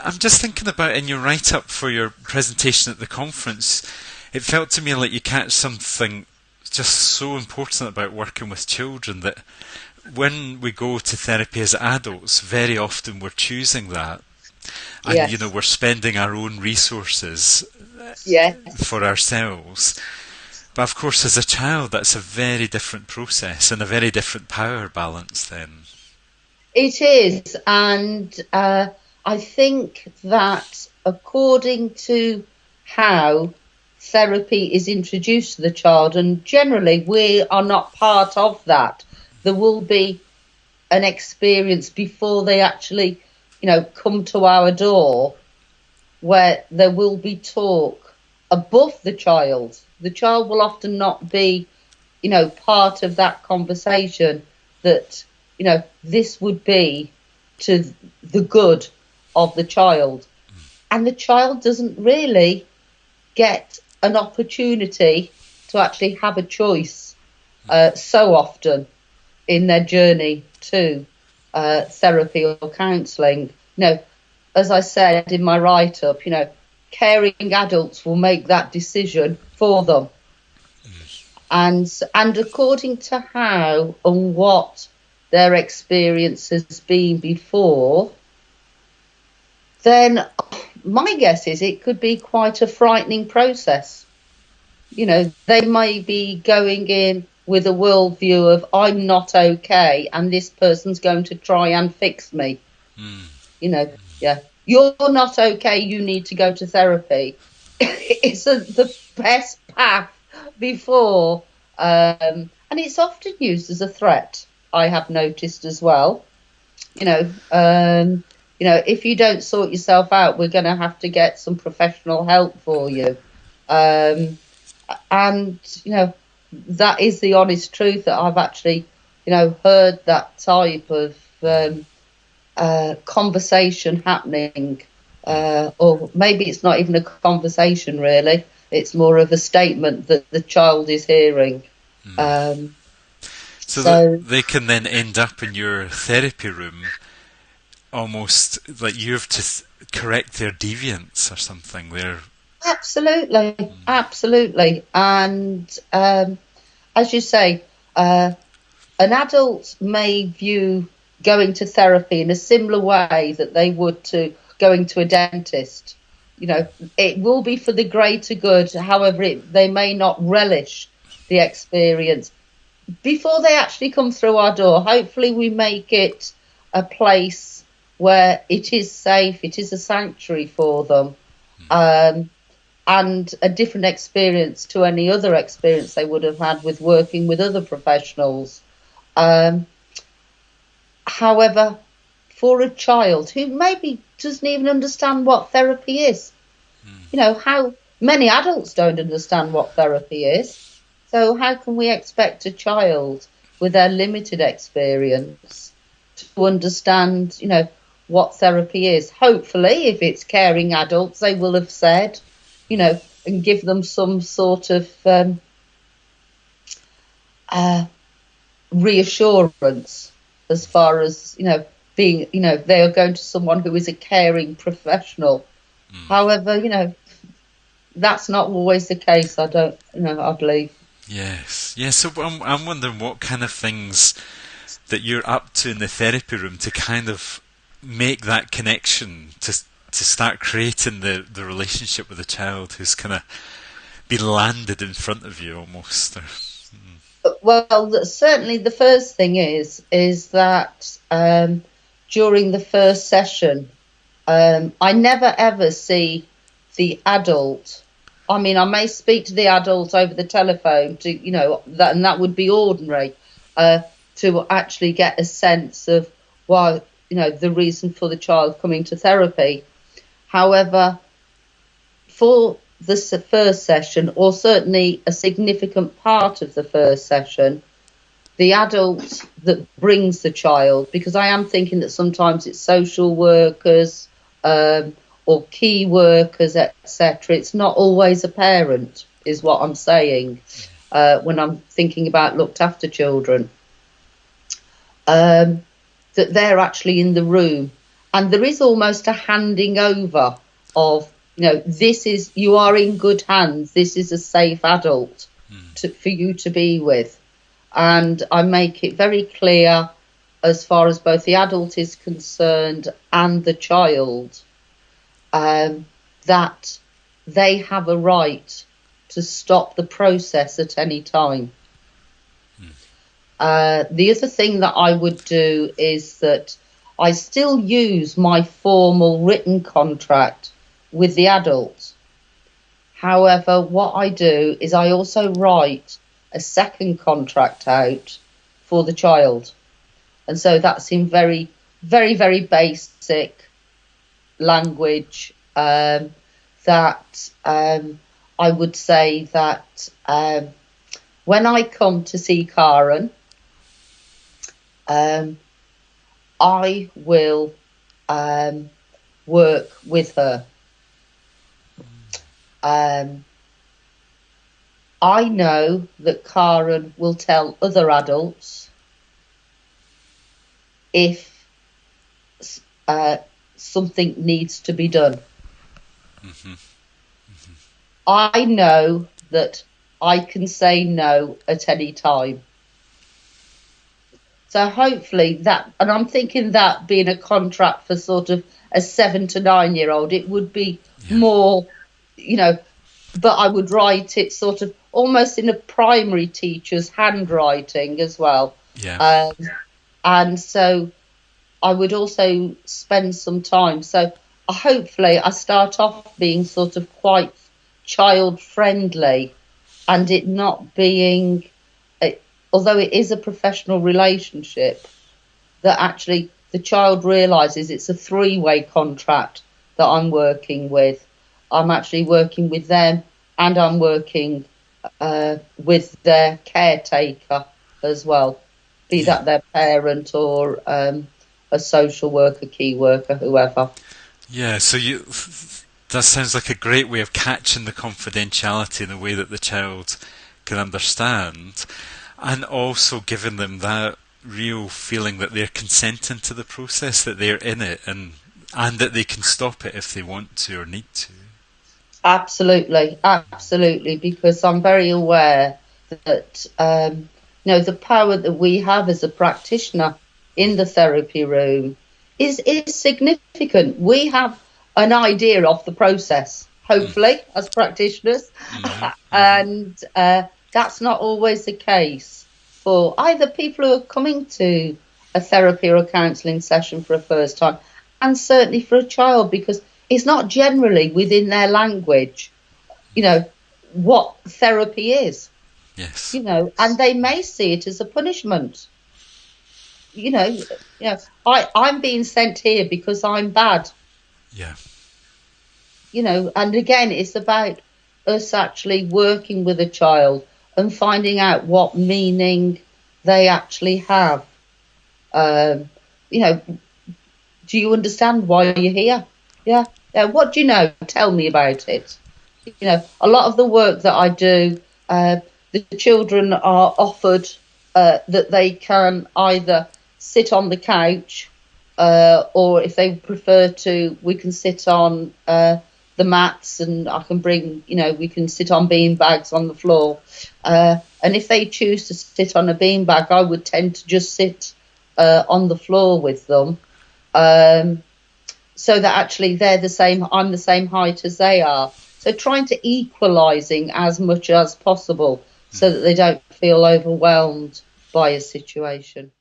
I'm just thinking about in your write-up for your presentation at the conference, it felt to me like you catch something just so important about working with children, that when we go to therapy as adults, very often we're choosing that. And, Yes. we're spending our own resources Yes. for ourselves. But of course, as a child, that's a very different process and a very different power balance then. It is, and I think that according to how therapy is introduced to the child, and generally we are not part of that, there will be an experience before they actually, come to our door, where there will be talk above the child. The child will often not be, part of that conversation, that, this would be to the good of the child. And the child doesn't really get an opportunity to actually have a choice so often in their journey to therapy or counselling. As I said in my write-up, caring adults will make that decision for them. And according to how and what their experience has been before, then my guess is it could be quite a frightening process. They may be going in with a worldview of I'm not okay and this person's going to try and fix me. Mm. Yeah, you're not okay, you need to go to therapy. It's the best path before, and it's often used as a threat, I have noticed as well. If you don't sort yourself out, we're going to have to get some professional help for you. And that is the honest truth, that I've actually heard that type of conversation happening, or maybe it's not even a conversation really, it's more of a statement that the child is hearing. So that So they can then end up in your therapy room almost like you have to correct their deviance or something. absolutely, and as you say, an adult may view going to therapy in a similar way that they would to going to a dentist. It will be for the greater good. However, they may not relish the experience before they actually come through our door. Hopefully, we make it a place where it is safe, it is a sanctuary for them, and a different experience to any other experience they would have had with working with other professionals. However, for a child who maybe doesn't even understand what therapy is, how many adults don't understand what therapy is. So how can we expect a child with their limited experience to understand, what therapy is? Hopefully, if it's caring adults, they will have said, and give them some sort of reassurance, as far as being, they are going to someone who is a caring professional. However, that's not always the case. I don't, I believe. Yes. So I'm wondering what kind of things that you're up to in the therapy room to kind of make that connection, to start creating the relationship with the child who's kind of been landed in front of you almost. Well, certainly the first thing is that during the first session, I never ever see the adult. I mean, I may speak to the adult over the telephone and that would be ordinary, to actually get a sense of why, the reason for the child coming to therapy. However, for the first session, or certainly a significant part of the first session, the adult that brings the child, because I am thinking that sometimes it's social workers, or key workers, etc. It's not always a parent, is what I'm saying, when I'm thinking about looked after children. That they're actually in the room, and there is almost a handing over of, you are in good hands. This is a safe adult for you to be with. And I make it very clear, as far as both the adult is concerned and the child, that they have a right to stop the process at any time. The other thing that I would do is that I still use my formal written contract with the adult. However, what I do is I also write a second contract out for the child. And so that's in very, very, very basic language, that I would say that when I come to see Karen, I will work with her. I know that Karen will tell other adults if something needs to be done. I know that I can say no at any time. So hopefully that, and I'm thinking that being a contract for sort of a 7 to 9 year old, it would be more, but I would write it sort of almost in a primary teacher's handwriting as well. Yeah. And so I would also spend some time. So hopefully I start off being sort of quite child friendly, and it not being, although it is a professional relationship, that actually the child realises it's a 3-way contract that I'm working with. I'm actually working with them, and I'm working with their caretaker as well, be that their parent or a social worker, key worker, whoever. Yeah, so that sounds like a great way of catching the confidentiality in a way that the child can understand, and also giving them that real feeling that they're consenting to the process, that they're in it, and that they can stop it if they want to or need to. Absolutely, because I'm very aware that the power that we have as a practitioner in the therapy room is significant. We have an idea of the process, hopefully, as practitioners, and that's not always the case for either people who are coming to a therapy or a counselling session for a first time, and certainly for a child, because it's not generally within their language, what therapy is. Yes. And they may see it as a punishment. I'm being sent here because I'm bad. Yeah. And again, it's about us actually working with a child and finding out what meaning they actually have. Do you understand why you're here? Yeah. What do you know? Tell me about it. A lot of the work that I do, the children are offered that they can either sit on the couch, or if they prefer to, we can sit on the mats, and I can bring, we can sit on bean bags on the floor. And if they choose to sit on a bean bag, I would tend to just sit on the floor with them, so that actually they're the same, I'm the same height as they are. So trying to equalising as much as possible so that they don't feel overwhelmed by a situation.